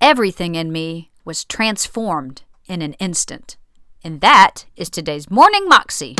Everything in me was transformed in an instant. And that is today's Morning Moxie.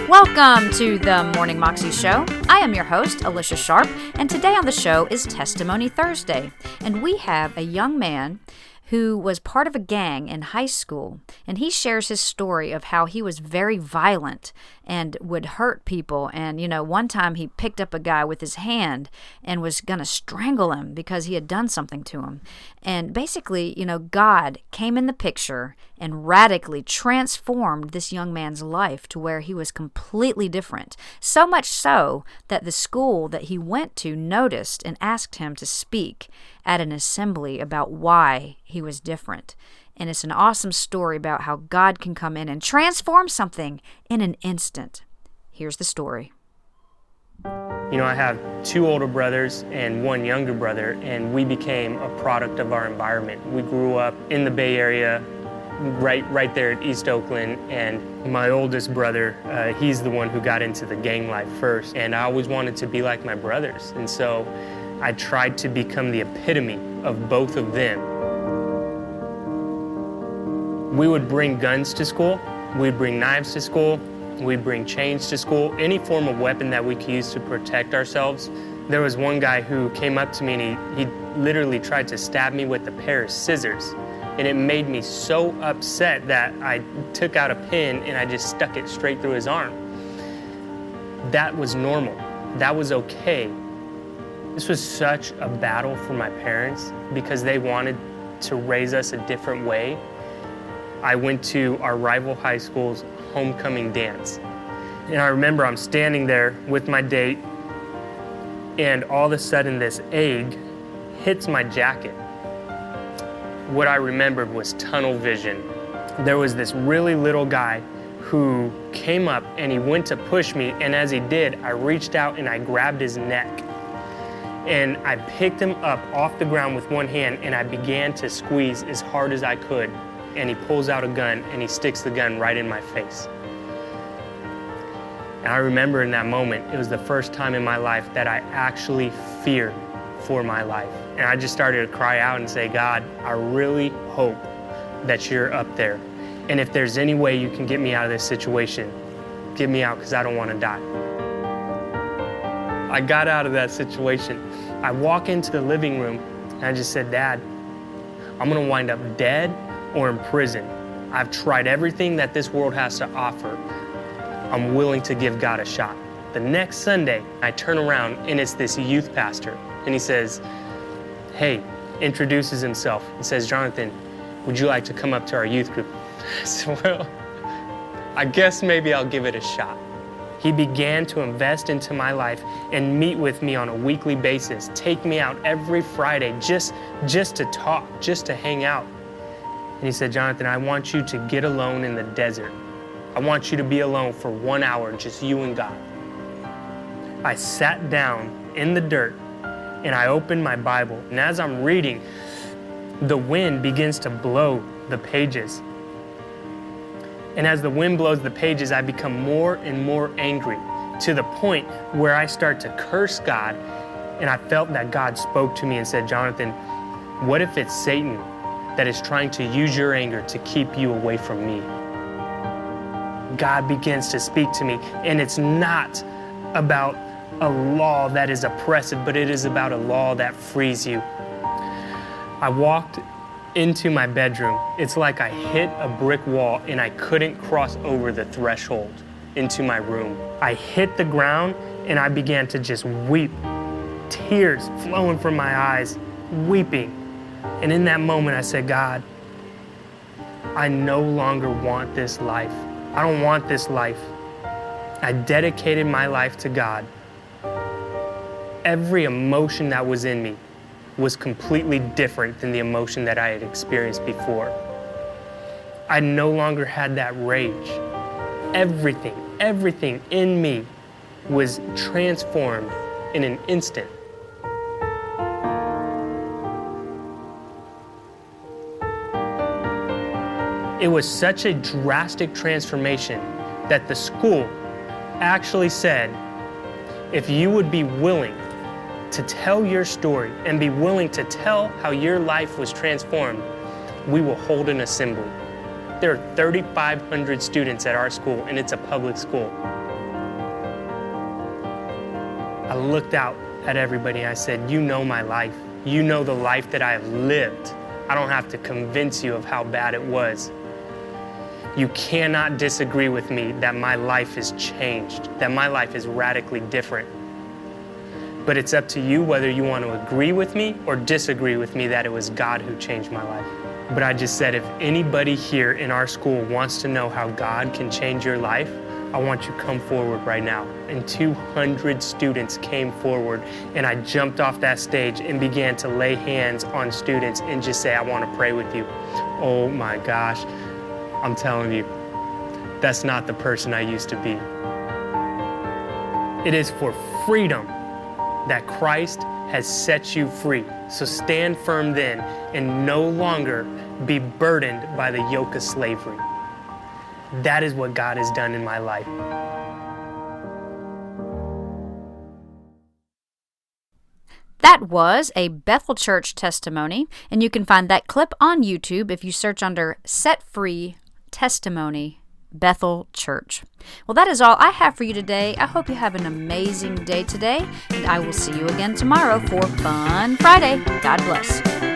Welcome to the Morning Moxie Show. I am your host, Alicia Sharp, and today on the show is Testimony Thursday. And we have a young man who was part of a gang in high school, and he shares his story of how he was very violent and would hurt people. And, one time he picked up a guy with his hand and was going to strangle him because he had done something to him. And basically, God came in the picture and radically transformed this young man's life to where he was completely different. So much so that the school that he went to noticed and asked him to speak at an assembly about why he was different. And it's an awesome story about how God can come in and transform something in an instant. Here's the story. I have two older brothers and one younger brother, and we became a product of our environment. We grew up in the Bay Area, right there at East Oakland, and my oldest brother, he's the one who got into the gang life first, and I always wanted to be like my brothers, and so I tried to become the epitome of both of them. We would bring guns to school, we'd bring knives to school, we'd bring chains to school, any form of weapon that we could use to protect ourselves. There was one guy who came up to me and he literally tried to stab me with a pair of scissors. And it made me so upset that I took out a pin and I just stuck it straight through his arm. That was normal. That was okay. This was such a battle for my parents because they wanted to raise us a different way. I went to our rival high school's homecoming dance. And I remember I'm standing there with my date, and all of a sudden this egg hits my jacket. What I remembered was tunnel vision. There was this really little guy who came up and he went to push me, and as he did, I reached out and I grabbed his neck. And I picked him up off the ground with one hand and I began to squeeze as hard as I could. And he pulls out a gun and he sticks the gun right in my face. And I remember in that moment, it was the first time in my life that I actually feared for my life. And I just started to cry out and say, God, I really hope that you're up there. And if there's any way you can get me out of this situation, get me out because I don't want to die. I got out of that situation. I walk into the living room and I just said, Dad, I'm going to wind up dead or in prison. I've tried everything that this world has to offer. I'm willing to give God a shot. The next Sunday, I turn around and it's this youth pastor. And he says, hey, introduces himself. He says, Jonathan, would you like to come up to our youth group? I said, well, I guess maybe I'll give it a shot. He began to invest into my life and meet with me on a weekly basis, take me out every Friday just to talk, just to hang out. And he said, Jonathan, I want you to get alone in the desert. I want you to be alone for 1 hour, just you and God. I sat down in the dirt and I opened my Bible. And as I'm reading, the wind begins to blow the pages. And as the wind blows the pages, I become more and more angry to the point where I start to curse God. And I felt that God spoke to me and said, Jonathan, what if it's Satan that is trying to use your anger to keep you away from me? God begins to speak to me, and it's not about a law that is oppressive, but it is about a law that frees you. I walked into my bedroom. It's like I hit a brick wall and I couldn't cross over the threshold into my room. I hit the ground and I began to just weep, tears flowing from my eyes, weeping. And in that moment I said, God, I no longer want this life. I don't want this life. I dedicated my life to God. Every emotion that was in me was completely different than the emotion that I had experienced before. I no longer had that rage. Everything in me was transformed in an instant. It was such a drastic transformation that the school actually said, if you would be willing to tell your story and be willing to tell how your life was transformed, we will hold an assembly. There are 3,500 students at our school, and it's a public school. I looked out at everybody and I said, you know my life. You know the life that I have lived. I don't have to convince you of how bad it was. You cannot disagree with me that my life is changed, that my life is radically different. But it's up to you whether you want to agree with me or disagree with me that it was God who changed my life. But I just said, if anybody here in our school wants to know how God can change your life, I want you to come forward right now. And 200 students came forward, and I jumped off that stage and began to lay hands on students and just say, I want to pray with you. Oh my gosh, I'm telling you, that's not the person I used to be. It is for freedom that Christ has set you free. So stand firm then and no longer be burdened by the yoke of slavery. That is what God has done in my life. That was a Bethel Church testimony, and you can find that clip on YouTube if you search under Set Free Testimony Bethel Church. Well, that is all I have for you today. I hope you have an amazing day today, and I will see you again tomorrow for Fun Friday. God bless.